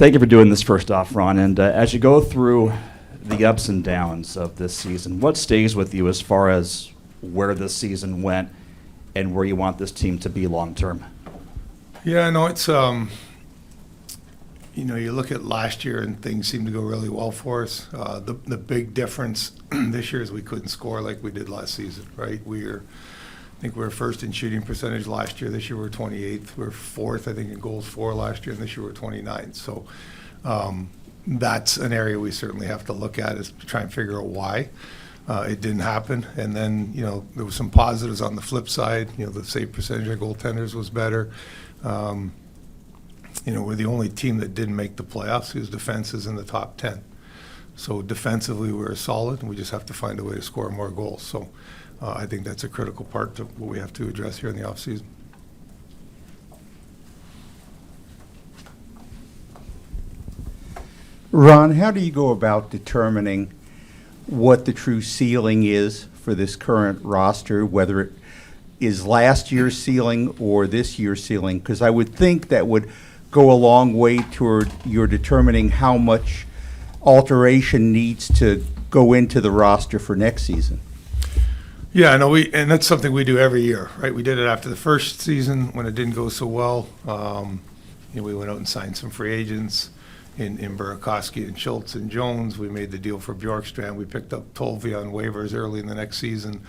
Thank you for doing this first off, Ron. And as you go through the ups and downs of this season, what stays with you as far as where this season went and where you want this team to be long term? Yeah, no, it's you look at last year and things seemed to go really well for us. The big difference this year is we couldn't score like we did last season, right? I think we were first in shooting percentage last year. This year we're 28th. We're fourth, I think, in goals for last year, and this year we're 29th. So that's an area we certainly have to look at, is to try and figure out why it didn't happen. And then, there was some positives on the flip side. The save percentage of goaltenders was better. We're the only team that didn't make the playoffs whose defense is in the top 10. So defensively we're solid, and we just have to find a way to score more goals. So I think that's a critical part of what we have to address here in the offseason. Ron, how do you go about determining what the true ceiling is for this current roster, whether it is last year's ceiling or this year's ceiling? Because I would think that would go a long way toward your determining how much alteration needs to go into the roster for next season. Yeah, no, and that's something we do every year, right? We did it after the first season when it didn't go so well. We went out and signed some free agents in Burakovsky and Schultz and Jones. We made the deal for Bjorkstrand. We picked up Tolvie on waivers early in the next season.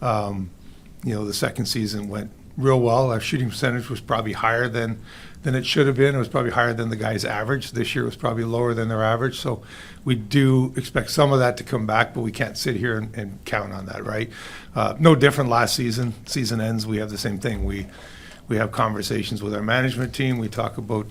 The second season went real well. Our shooting percentage was probably higher than it should have been. It was probably higher than the guys' average. This year was probably lower than their average. So we do expect some of that to come back, but we can't sit here and count on that, right? No different last season. Season ends, we have the same thing. We have conversations with our management team. We talk about,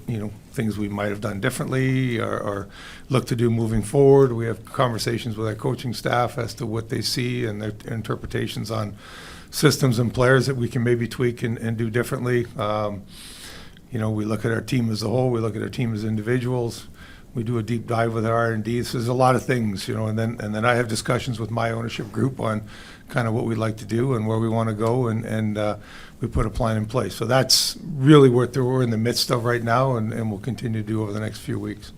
things we might have done differently or look to do moving forward. We have conversations with our coaching staff as to what they see and their interpretations on systems and players that we can maybe tweak and do differently. We look at our team as a whole. We look at our team as individuals. We do a deep dive with our R&D. So there's a lot of things, and then I have discussions with my ownership group on kind of what we'd like to do and where we want to go, and we put a plan in place. So that's really what we're in the midst of right now, and we'll continue to do over the next few weeks.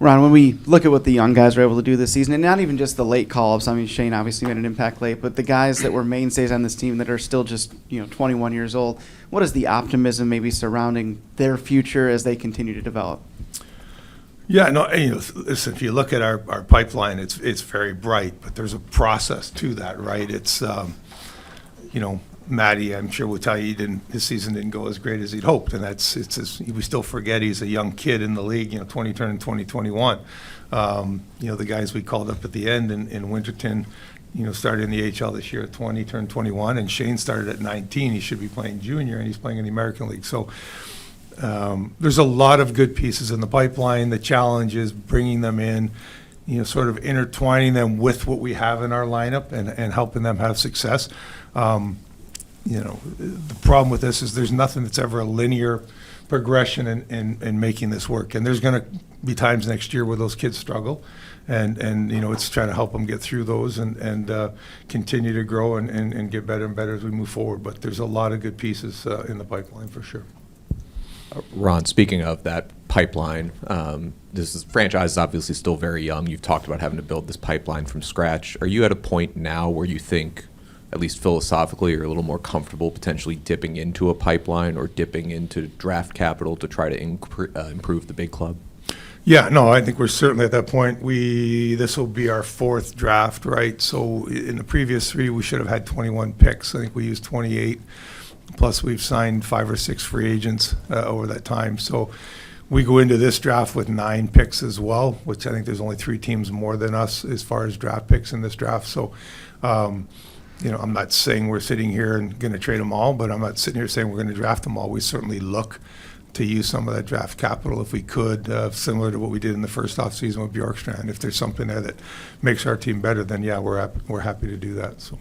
Ron, when we look at what the young guys were able to do this season, and not even just the late call-ups, I mean, Shane obviously made an impact late, but the guys that were mainstays on this team that are still just 21 years old, what is the optimism maybe surrounding their future as they continue to develop? Yeah, no, listen, if you look at our pipeline, it's very bright, but there's a process to that, right? It's, Matty, I'm sure will tell you his season didn't go as great as he'd hoped, and we still forget he's a young kid in the league, 2020, 2021. The guys we called up at the end in Winterton, started in the AHL this year at 20, turned 21, and Shane started at 19. He should be playing junior, and he's playing in the American League. So there's a lot of good pieces in the pipeline. The challenge is bringing them in, sort of intertwining them with what we have in our lineup and helping them have success. The problem with this is there's nothing that's ever a linear progression in making this work. And there's going to be times next year where those kids struggle. And it's trying to help them get through those and continue to grow and get better and better as we move forward. But there's a lot of good pieces in the pipeline for sure. Ron, speaking of that pipeline, this franchise is obviously still very young. You've talked about having to build this pipeline from scratch. Are you at a point now where you think, at least philosophically, you're a little more comfortable potentially dipping into a pipeline or dipping into draft capital to try to improve the big club? Yeah, no, I think we're certainly at that point. This will be our fourth draft, right? So in the previous three, we should have had 21 picks. I think we used 28. Plus, we've signed 5 or 6 free agents over that time. So we go into this draft with 9 picks as well, which I think there's only 3 teams more than us as far as draft picks in this draft. So, I'm not saying we're sitting here and going to trade them all, but I'm not sitting here saying we're going to draft them all. We certainly look to use some of that draft capital if we could, similar to what we did in the first offseason with Bjorkstrand. If there's something there that makes our team better, then yeah, we're happy to do that. So.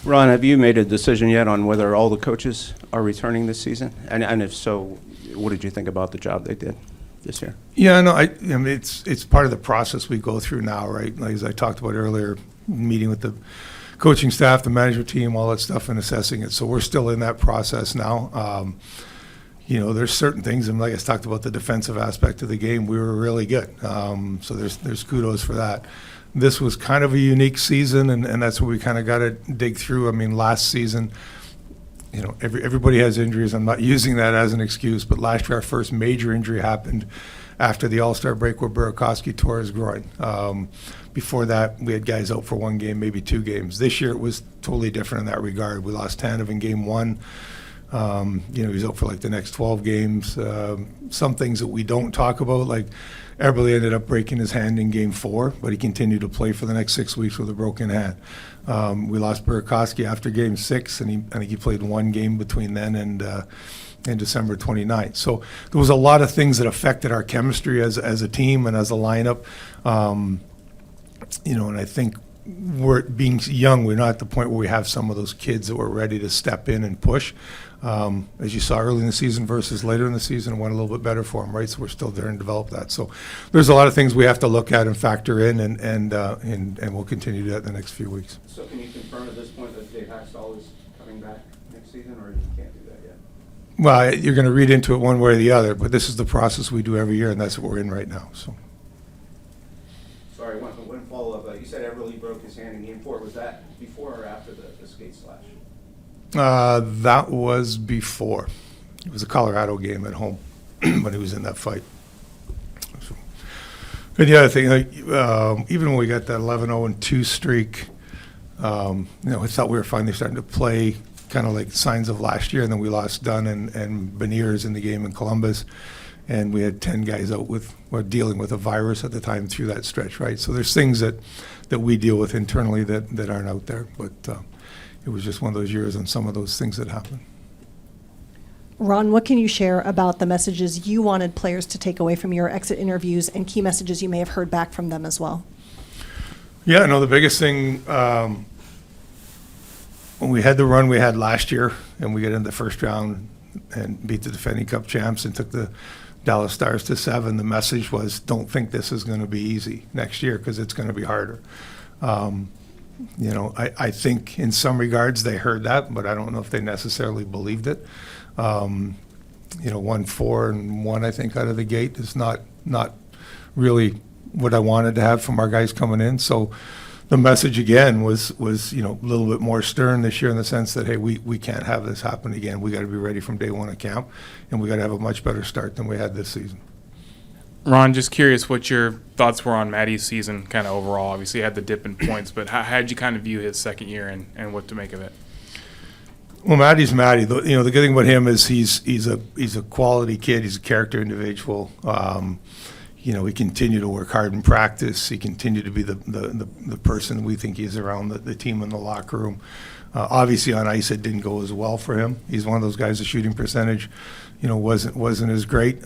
Ron, have you made a decision yet on whether all the coaches are returning this season? And if so, what did you think about the job they did this year? Yeah, no, I mean, it's part of the process we go through now, right? Like, as I talked about earlier, meeting with the coaching staff, the management team, all that stuff, and assessing it. So we're still in that process now. There's certain things, and like I talked about the defensive aspect of the game, we were really good. So there's kudos for that. This was kind of a unique season, and that's what we kind of got to dig through. I mean, last season, everybody has injuries. I'm not using that as an excuse, but last year our first major injury happened after the All-Star break where Burakovsky tore his groin. Before that, we had guys out for 1 game, maybe 2 games. This year it was totally different in that regard. We lost Tanev in game 1. He's out for like the next 12 games. Some things that we don't talk about, like Eberle ended up breaking his hand in game 4, but he continued to play for the next 6 weeks with a broken hand. We lost Burakovsky after game 6, and I think he played 1 game between then and December 29th. So there was a lot of things that affected our chemistry as a team and as a lineup. And I think we're being young, we're not at the point where we have some of those kids that were ready to step in and push. As you saw early in the season versus later in the season, it went a little bit better for them, right? So we're still there and develop that. So there's a lot of things we have to look at and factor in, and we'll continue to do that in the next few weeks. So can you confirm at this point that Dave Hakstol is coming back next season, or you can't do that yet? Well, you're going to read into it one way or the other, but this is the process we do every year, and that's what we're in right now. So. Sorry, one follow-up. You said Eberle broke his hand in game 4. Was that before or after the skate slash? That was before. It was a Colorado game at home when he was in that fight. So, and the other thing, even when we got that 11-0-2 streak, I thought we were finally starting to play kind of like signs of last year, and then we lost Dunn and Beniers in the game in Columbus, and we had 10 guys out dealing with a virus at the time through that stretch, right? So there's things that we deal with internally that aren't out there, but it was just one of those years and some of those things that happened. Ron, what can you share about the messages you wanted players to take away from your exit interviews and key messages you may have heard back from them as well? Yeah, no, the biggest thing, when we had the run we had last year and we got in the first round and beat the defending Cup champs and took the Dallas Stars to 7, the message was, don't think this is going to be easy next year because it's going to be harder. I think in some regards they heard that, but I don't know if they necessarily believed it. 1-4-1, I think, out of the gate is not really what I wanted to have from our guys coming in. So the message again was a little bit more stern this year in the sense that, hey, we can't have this happen again. We got to be ready from day 1 of camp, and we got to have a much better start than we had this season. Ron, just curious what your thoughts were on Matty's season kind of overall. Obviously, he had the dip in points, but how did you kind of view his second year and what to make of it? Well, Matty's Matty. The good thing about him is he's a quality kid. He's a character individual. He continued to work hard in practice. He continued to be the person we think he is around the team in the locker room. Obviously, on ice, it didn't go as well for him. He's one of those guys. The shooting percentage, wasn't as great.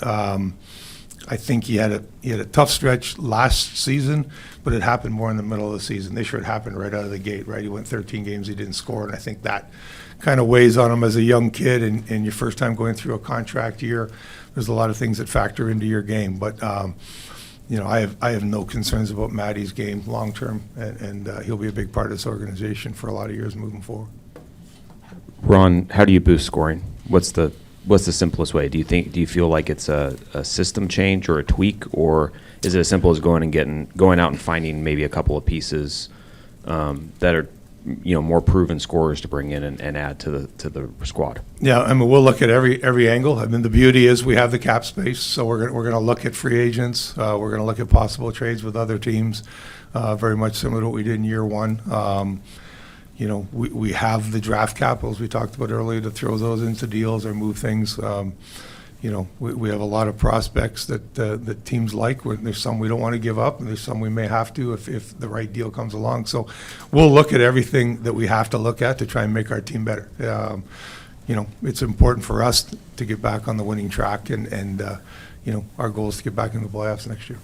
I think he had a tough stretch last season, but it happened more in the middle of the season. This year it happened right out of the gate, right? He went 13 games, he didn't score, and I think that kind of weighs on him as a young kid and your first time going through a contract year. There's a lot of things that factor into your game, but I have no concerns about Matty's game long term, and he'll be a big part of this organization for a lot of years moving forward. Ron, how do you boost scoring? What's the simplest way? Do you feel like it's a system change or a tweak, or is it as simple as going out and finding maybe a couple of pieces that are more proven scorers to bring in and add to the squad? Yeah, I mean, we'll look at every angle. I mean, the beauty is we have the cap space, so we're going to look at free agents. We're going to look at possible trades with other teams, very much similar to what we did in year 1. We have the draft capital, as we talked about earlier, to throw those into deals or move things. We have a lot of prospects that teams like. There's some we don't want to give up, and there's some we may have to if the right deal comes along. So we'll look at everything that we have to look at to try and make our team better. It's important for us to get back on the winning track, and our goal is to get back in the playoffs next year.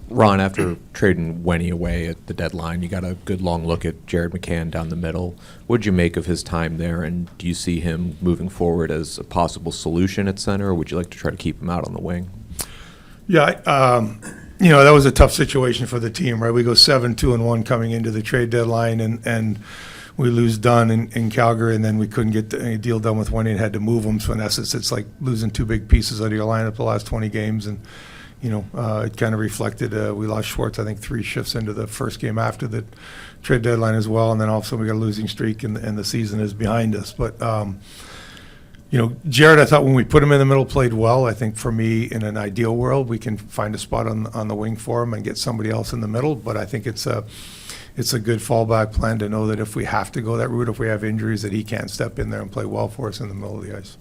Ron, after trading Wenny away at the deadline, you got a good long look at Jared McCann down the middle. What did you make of his time there, and do you see him moving forward as a possible solution at center, or would you like to try to keep him out on the wing? Yeah, that was a tough situation for the team, right? We go 7-2-1 coming into the trade deadline, and we lose Dunn in Calgary, and then we couldn't get a deal done with Wendy and had to move them. So in essence, it's like losing two big pieces out of your lineup the last 20 games, and it kind of reflected. We lost Schwartz, I think, 3 shifts into the first game after the trade deadline as well, and then all of a sudden we got a losing streak, and the season is behind us. But Jared, I thought when we put him in the middle, played well. I think for me, in an ideal world, we can find a spot on the wing for him and get somebody else in the middle. But I think it's a good fallback plan to know that if we have to go that route, if we have injuries, that he can't step in there and play well for us in the middle of the ice.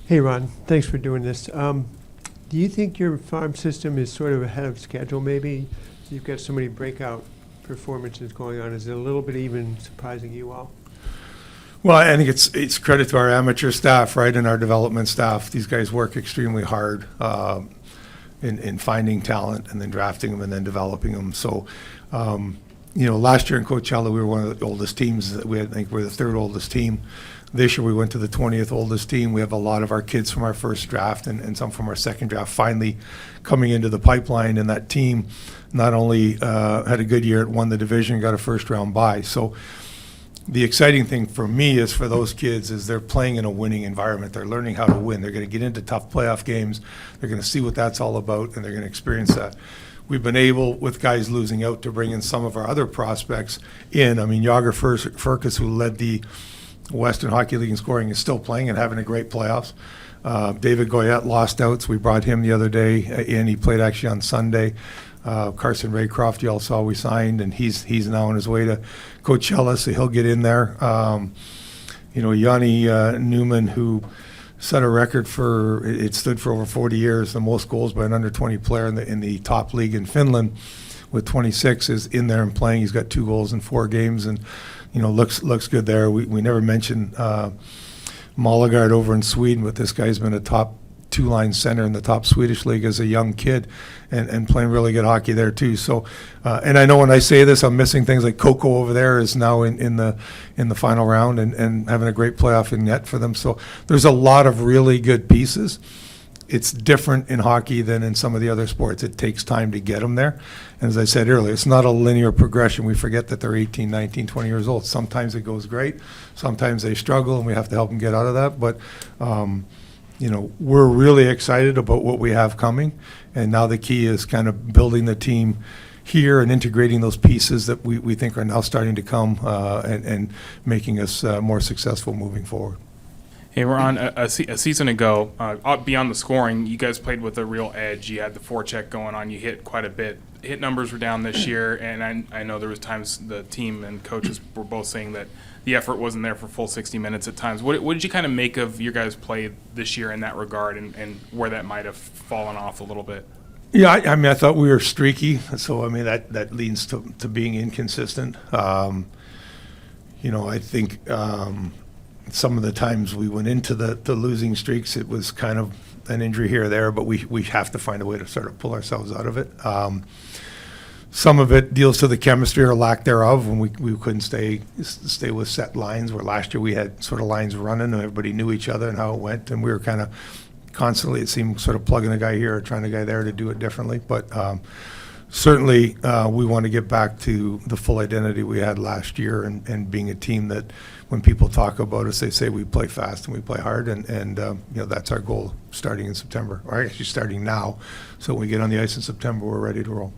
Hey, Ron, thanks for doing this. Do you think your farm system is sort of ahead of schedule, maybe? You've got so many breakout performances going on. Is it a little bit even surprising you all? Well, I think it's credit to our amateur staff, right, and our development staff. These guys work extremely hard in finding talent and then drafting them and then developing them. So, last year in Coachella, we were one of the oldest teams. I think we're the 3rd oldest team. This year we went to the 20th oldest team. We have a lot of our kids from our first draft and some from our second draft finally coming into the pipeline, and that team not only had a good year, it won the division, got a first-round bye. So the exciting thing for me is for those kids is they're playing in a winning environment. They're learning how to win. They're going to get into tough playoff games. They're going to see what that's all about, and they're going to experience that. We've been able, with guys losing out, to bring in some of our other prospects in. I mean, Yager Furcus, who led the Western Hockey League in scoring, is still playing and having a great playoffs. David Goyette lost out, so we brought him the other day in. He played actually on Sunday. Carson Raycroft, you all saw we signed, and he's now on his way to Coachella, so he'll get in there. Yanni Newman, who set a record it stood for over 40 years, the most goals by an under-20 player in the top league in Finland, with 26, is in there and playing. He's got 2 goals in 4 games, and looks good there. We never mentioned Malagard over in Sweden, but this guy's been a top 2-line center in the top Swedish league as a young kid, and playing really good hockey there too. So, and I know when I say this, I'm missing things like Coco over there is now in the final round and having a great playoff in net for them. So there's a lot of really good pieces. It's different in hockey than in some of the other sports. It takes time to get them there. And as I said earlier, it's not a linear progression. We forget that they're 18, 19, 20 years old. Sometimes it goes great. Sometimes they struggle, and we have to help them get out of that. But we're really excited about what we have coming, and now the key is kind of building the team here and integrating those pieces that we think are now starting to come and making us more successful moving forward. Hey, Ron, a season ago, beyond the scoring, you guys played with a real edge. You had the forecheck going on. You hit quite a bit. Hit numbers were down this year, and I know there was times the team and coaches were both saying that the effort wasn't there for full 60 minutes at times. What did you kind of make of your guys' play this year in that regard, and where that might have fallen off a little bit? Yeah, I thought we were streaky, so that leads to being inconsistent. I think some of the times we went into the losing streaks, it was kind of an injury here or there, but we have to find a way to sort of pull ourselves out of it. Some of it deals to the chemistry or lack thereof when we couldn't stay with set lines, where last year we had sort of lines running and everybody knew each other and how it went, and we were kind of constantly, it seemed, sort of plugging a guy here or trying a guy there to do it differently. But certainly we want to get back to the full identity we had last year and being a team that when people talk about us, they say we play fast and we play hard, and that's our goal starting in September, or actually starting now. So when we get on the ice in September, we're ready to roll.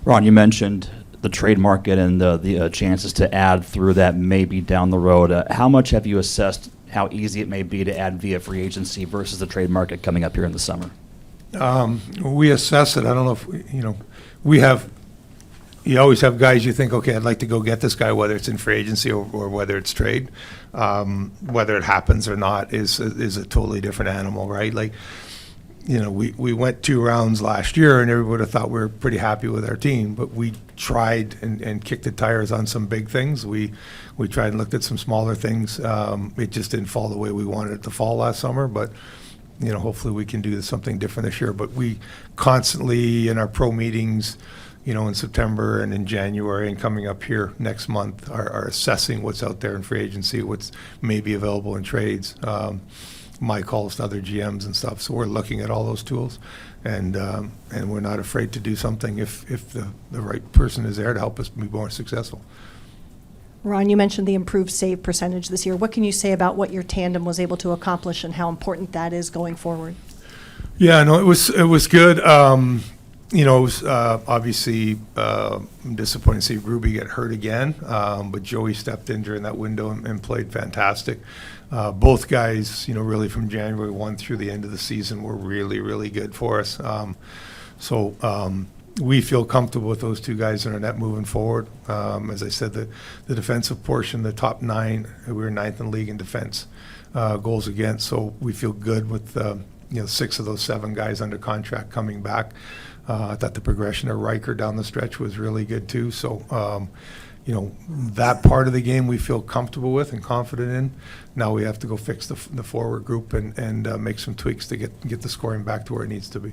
Ron, you mentioned the trade market and the chances to add through that maybe down the road. How much have you assessed how easy it may be to add via free agency versus the trade market coming up here in the summer? We assess it. I don't know if we have. You always have guys you think, okay, I'd like to go get this guy, whether it's in free agency or whether it's trade. Whether it happens or not is a totally different animal, right? Like, we went 2 rounds last year, and everybody thought we were pretty happy with our team, but we tried and kicked the tires on some big things. We tried and looked at some smaller things. It just didn't fall the way we wanted it to fall last summer, but hopefully we can do something different this year. But we constantly, in our pro meetings, in September and in January and coming up here next month, are assessing what's out there in free agency, what's maybe available in trades. my calls to other GMs and stuff. So we're looking at all those tools, and we're not afraid to do something if the right person is there to help us be more successful. Ron, you mentioned the improved save percentage this year. What can you say about what your tandem was able to accomplish and how important that is going forward? Yeah, no, it was good. It was obviously disappointing to see Ruby get hurt again, but Joey stepped in during that window and played fantastic. Both guys, really from January 1 through the end of the season were really, really good for us. We feel comfortable with those two guys in our net moving forward. As I said, the defensive portion, the top 9, we were 9th in the league in defense goals against, so we feel good with 6 of those 7 guys under contract coming back. I thought the progression of Riker down the stretch was really good too. So, that part of the game we feel comfortable with and confident in. Now we have to go fix the forward group and make some tweaks to get the scoring back to where it needs to be.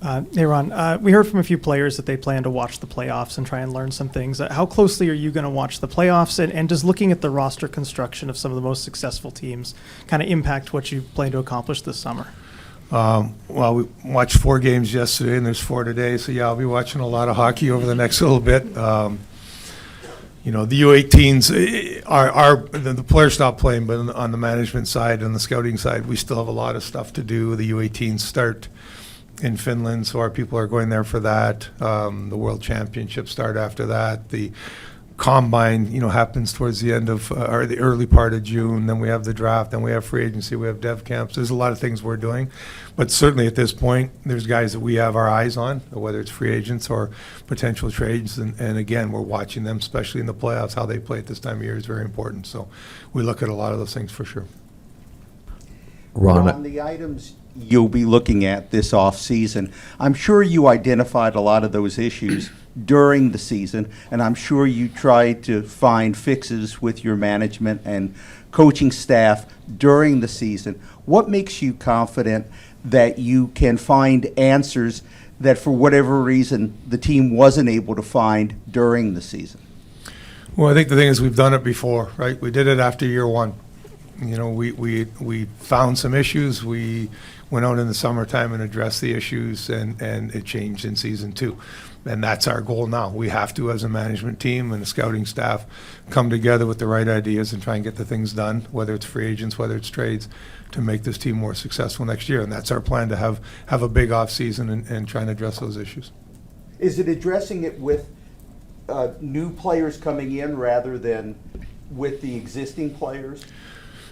Hey, Ron, we heard from a few players that they plan to watch the playoffs and try and learn some things. How closely are you going to watch the playoffs? And does looking at the roster construction of some of the most successful teams kind of impact what you plan to accomplish this summer? Well, we watched 4 games yesterday, and there's 4 today. So, yeah, I'll be watching a lot of hockey over the next little bit. The U18s, the players stopped playing, but on the management side and the scouting side, we still have a lot of stuff to do. The U18s start in Finland, so our people are going there for that. The World Championships start after that. The Combine, happens towards the end of, or the early part of June. Then we have the draft, then we have free agency, we have dev camps. There's a lot of things we're doing. But certainly at this point, there's guys that we have our eyes on, whether it's free agents or potential trades. And again, we're watching them, especially in the playoffs. How they play at this time of year is very important. So we look at a lot of those things for sure. Ron, the items you'll be looking at this off-season, I'm sure you identified a lot of those issues during the season, and I'm sure you tried to find fixes with your management and coaching staff during the season. What makes you confident that you can find answers that, for whatever reason, the team wasn't able to find during the season? Well, I think the thing is we've done it before, right? We did it after year 1. We found some issues. We went out in the summertime and addressed the issues, and it changed in season 2. And that's our goal now. We have to, as a management team and a scouting staff, come together with the right ideas and try and get the things done, whether it's free agents, whether it's trades, to make this team more successful next year. And that's our plan, to have a big off-season and try and address those issues. Is it addressing it with new players coming in rather than with the existing players?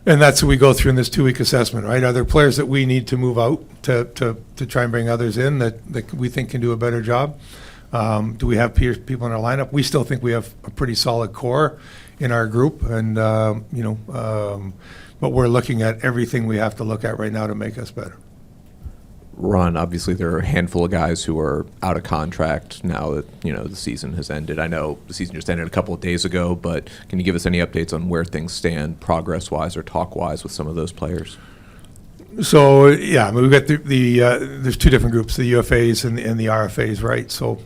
And that's what we go through in this 2-week assessment, right? Are there players that we need to move out to try and bring others in that we think can do a better job? Do we have people in our lineup? We still think we have a pretty solid core in our group, and but we're looking at everything we have to look at right now to make us better. Ron, obviously there are a handful of guys who are out of contract now that the season has ended. I know the season just ended a couple of days ago, but can you give us any updates on where things stand, progress-wise or talk-wise, with some of those players? So yeah, I mean, we've got there's 2 different groups, the UFAs and the RFAs, right? So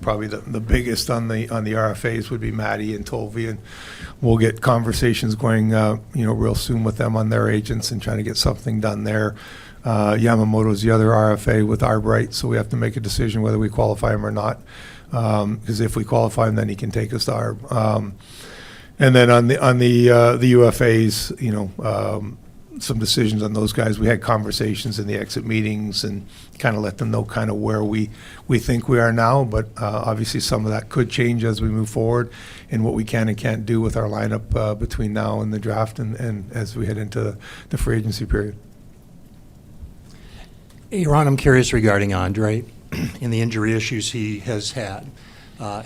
probably the biggest on the RFAs would be Maddie and Tolvi, and we'll get conversations going real soon with them on their agents and trying to get something done there. Yamamoto's the other RFA with Arbright, so we have to make a decision whether we qualify him or not. Because if we qualify him, then he can take us to Arb. And then on the UFAs, some decisions on those guys. We had conversations in the exit meetings and kind of let them know kind of where we think we are now. But obviously some of that could change as we move forward and what we can and can't do with our lineup between now and the draft and as we head into the free agency period. Hey, Ron, I'm curious regarding Andre and the injury issues he has had.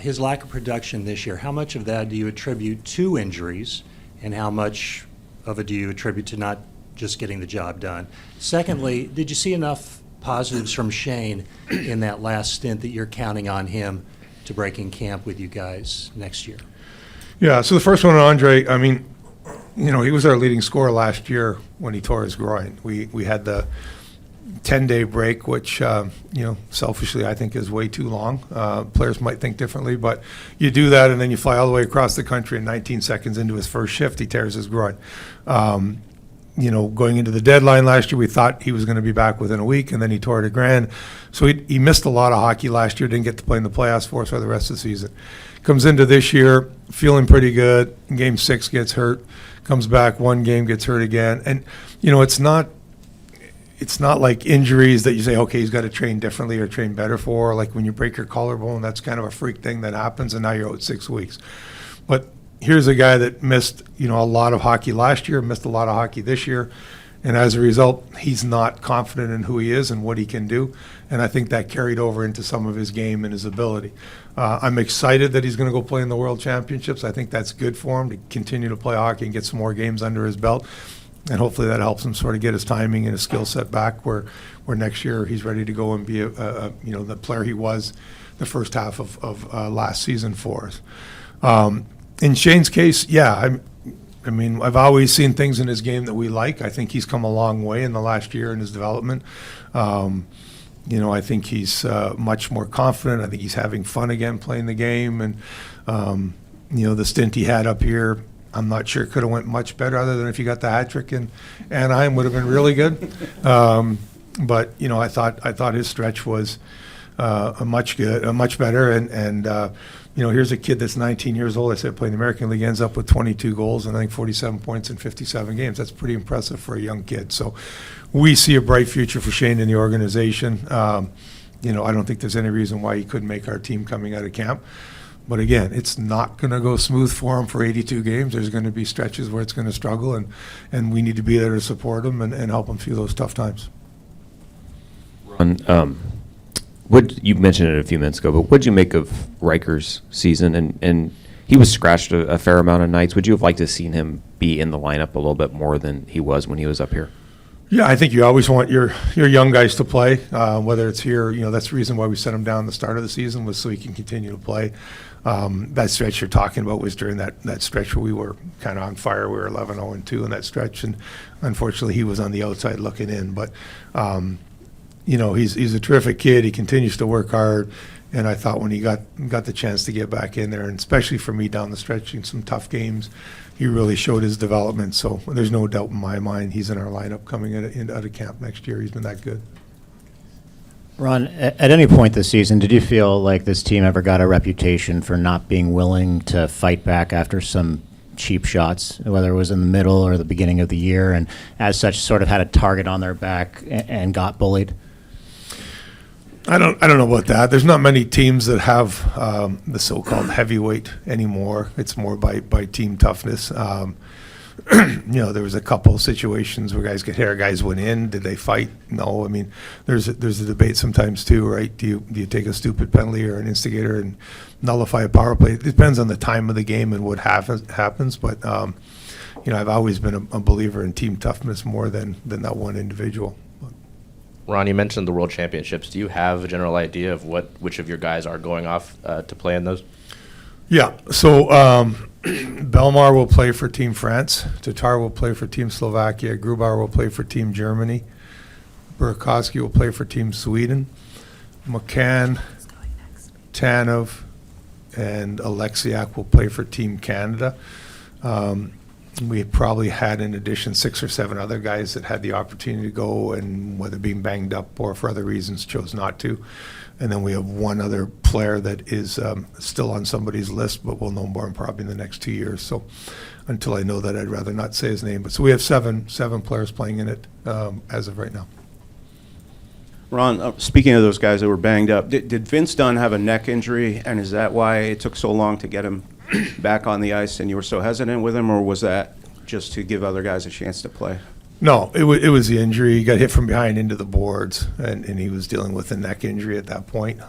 His lack of production this year, how much of that do you attribute to injuries, and how much of it do you attribute to not just getting the job done? Secondly, did you see enough positives from Shane in that last stint that you're counting on him to break in camp with you guys next year? Yeah, so the first one on Andre, I mean, he was our leading scorer last year when he tore his groin. We had the 10-day break, which, selfishly I think is way too long. Players might think differently, but you do that and then you fly all the way across the country, and 19 seconds into his first shift, he tears his groin. Going into the deadline last year, we thought he was going to be back within a week, and then he tore it a grand. So he missed a lot of hockey last year, didn't get to play in the playoffs for us for the rest of the season. Comes into this year feeling pretty good. Game 6 gets hurt, comes back one game, gets hurt again. And, it's not like injuries that you say, okay, he's got to train differently or train better for. Like when you break your collarbone, that's kind of a freak thing that happens, and now you're out 6 weeks. But here's a guy that missed, a lot of hockey last year, missed a lot of hockey this year, and as a result, he's not confident in who he is and what he can do, and I think that carried over into some of his game and his ability. I'm excited that he's going to go play in the World Championships. I think that's good for him to continue to play hockey and get some more games under his belt, and hopefully that helps him sort of get his timing and his skill set back where next year he's ready to go and be the player he was the first half of last season for us. In Shane's case, yeah, I've always seen things in his game that we like. I think he's come a long way in the last year in his development. I think he's much more confident. I think he's having fun again playing the game. And, the stint he had up here, I'm not sure could have went much better other than if he got the hat trick in Anaheim would have been really good. But, I thought his stretch was much better. And here's a kid that's 19 years old. I said playing the American League, ends up with 22 goals and I think 47 points in 57 games. That's pretty impressive for a young kid. So we see a bright future for Shane in the organization. I don't think there's any reason why he couldn't make our team coming out of camp. But again, it's not going to go smooth for him for 82 games. There's going to be stretches where it's going to struggle, and we need to be there to support him and help him through those tough times. You mentioned it a few minutes ago, but what did you make of Riker's season? And he was scratched a fair amount of nights. Would you have liked to have seen him be in the lineup a little bit more than he was when he was up here? Yeah, I think you always want your young guys to play, whether it's here. That's the reason why we set him down at the start of the season, was so he can continue to play. That stretch you're talking about was during that stretch where we were kind of on fire. We were 11-0-2 in that stretch, and unfortunately he was on the outside looking in. But he's a terrific kid. He continues to work hard, and I thought when he got the chance to get back in there, and especially for me down the stretch in some tough games, he really showed his development. So there's no doubt in my mind he's in our lineup coming out of camp next year. He's been that good. Ron, at any point this season, did you feel like this team ever got a reputation for not being willing to fight back after some cheap shots, whether it was in the middle or the beginning of the year, and as such sort of had a target on their back and got bullied? I don't know about that. There's not many teams that have the so-called heavyweight anymore. It's more by team toughness. There was a couple of situations where guys get hit, guys went in. Did they fight? No. I mean, there's a debate sometimes too, right? Do you take a stupid penalty or an instigator and nullify a power play? It depends on the time of the game and what happens. But I've always been a believer in team toughness more than that one individual. Ron, you mentioned the World Championships. Do you have a general idea of which of your guys are going off to play in those? Yeah. So Belmar will play for Team France. Tatar will play for Team Slovakia. Grubauer will play for Team Germany. Burakovsky will play for Team Sweden. McCann, Tanev, and Alexiak will play for Team Canada. We probably had, in addition, 6 or 7 other guys that had the opportunity to go, and whether being banged up or for other reasons chose not to. And then we have one other player that is still on somebody's list, but we'll know more probably in the next 2 years. So until I know that, I'd rather not say his name. But so we have seven players playing in it as of right now. Ron, speaking of those guys that were banged up, did Vince Dunn have a neck injury, and is that why it took so long to get him back on the ice and you were so hesitant with him, or was that just to give other guys a chance to play? No, it was the injury. He got hit from behind into the boards, and he was dealing with a neck injury at that point.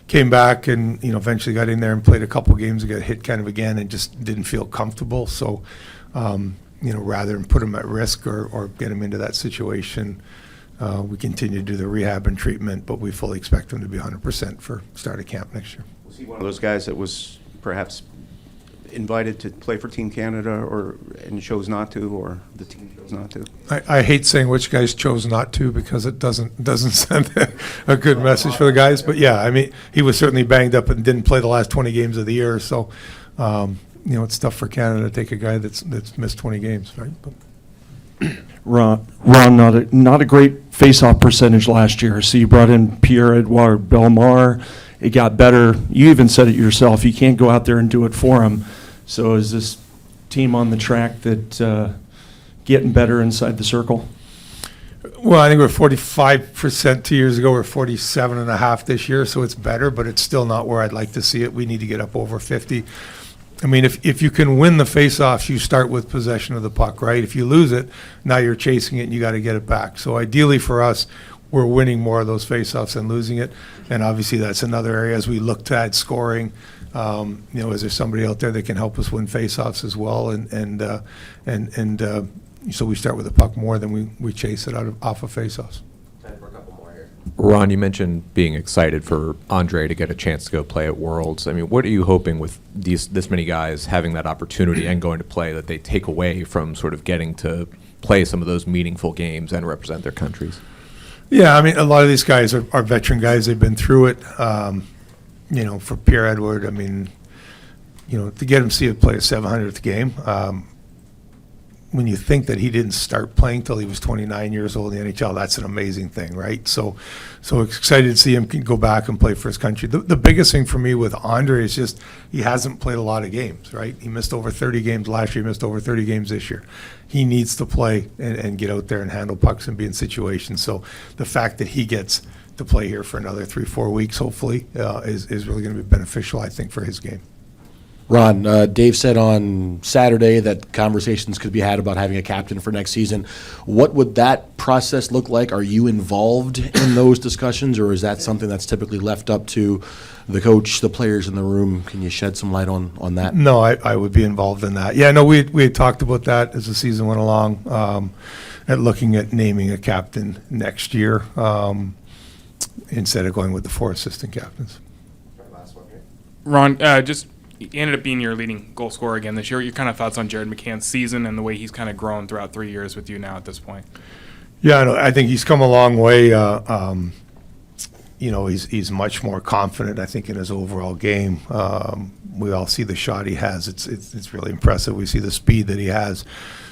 Came back and eventually got in there and played a couple games and got hit kind of again and just didn't feel comfortable. So, rather than put him at risk or get him into that situation, we continue to do the rehab and treatment, but we fully expect him to be 100% for start of camp next year. Was he one of those guys that was perhaps invited to play for Team Canada and chose not to, or the team chose not to? I hate saying which guys chose not to because it doesn't send a good message for the guys. But yeah, I mean, he was certainly banged up and didn't play the last 20 games of the year. So, it's tough for Canada to take a guy that's missed 20 games, right? But Ron, not a great face-off percentage last year. So you brought in Pierre-Edouard Bellemare. It got better. You even said it yourself. You can't go out there and do it for him. So is this team on the track that getting better inside the circle? Well, I think we're 45% 2 years ago. We're 47.5 this year, so it's better, but it's still not where I'd like to see it. We need to get up over 50. I mean, if you can win the faceoffs, you start with possession of the puck, right? If you lose it, now you're chasing it and you got to get it back. So ideally for us, we're winning more of those faceoffs than losing it. And obviously that's another area as we look to add scoring. Is there somebody out there that can help us win faceoffs as well? So we start with the puck more than we chase it off of faceoffs. Ron, you mentioned being excited for Andre to get a chance to go play at Worlds. I mean, what are you hoping with this many guys having that opportunity and going to play that they take away from sort of getting to play some of those meaningful games and represent their countries? Yeah, I mean, a lot of these guys are veteran guys. They've been through it. For Pierre-Edouard, I mean, to get him to see him play a 700th game, when you think that he didn't start playing till he was 29 years old in the NHL, that's an amazing thing, right? So excited to see him go back and play for his country. The biggest thing for me with Andre is just he hasn't played a lot of games, right? He missed over 30 games last year. He missed over 30 games this year. He needs to play and get out there and handle pucks and be in situations. So the fact that he gets to play here for another 3-4 weeks, hopefully, is really going to be beneficial, I think, for his game. Ron, Dave said on Saturday that conversations could be had about having a captain for next season. What would that process look like? Are you involved in those discussions, or is that something that's typically left up to the coach, the players in the room? Can you shed some light on that? No, I would be involved in that. Yeah, no, we had talked about that as the season went along, at looking at naming a captain next year instead of going with the 4 assistant captains. Ron, he ended up being your leading goal scorer again this year. Your kind of thoughts on Jared McCann's season and the way he's kind of grown throughout 3 years with you now at this point? Yeah, I think he's come a long way. He's much more confident, I think, in his overall game. We all see the shot he has. It's really impressive. We see the speed that he has.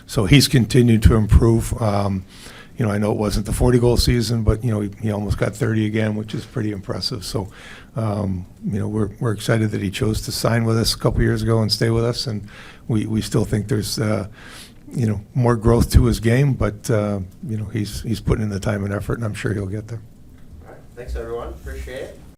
So he's continued to improve. I know it wasn't the 40-goal season, but, he almost got 30 again, which is pretty impressive. So, we're excited that he chose to sign with us a couple years ago and stay with us. And we still think there's, more growth to his game, but, he's putting in the time and effort, and I'm sure he'll get there. All right. Thanks, everyone. Appreciate it.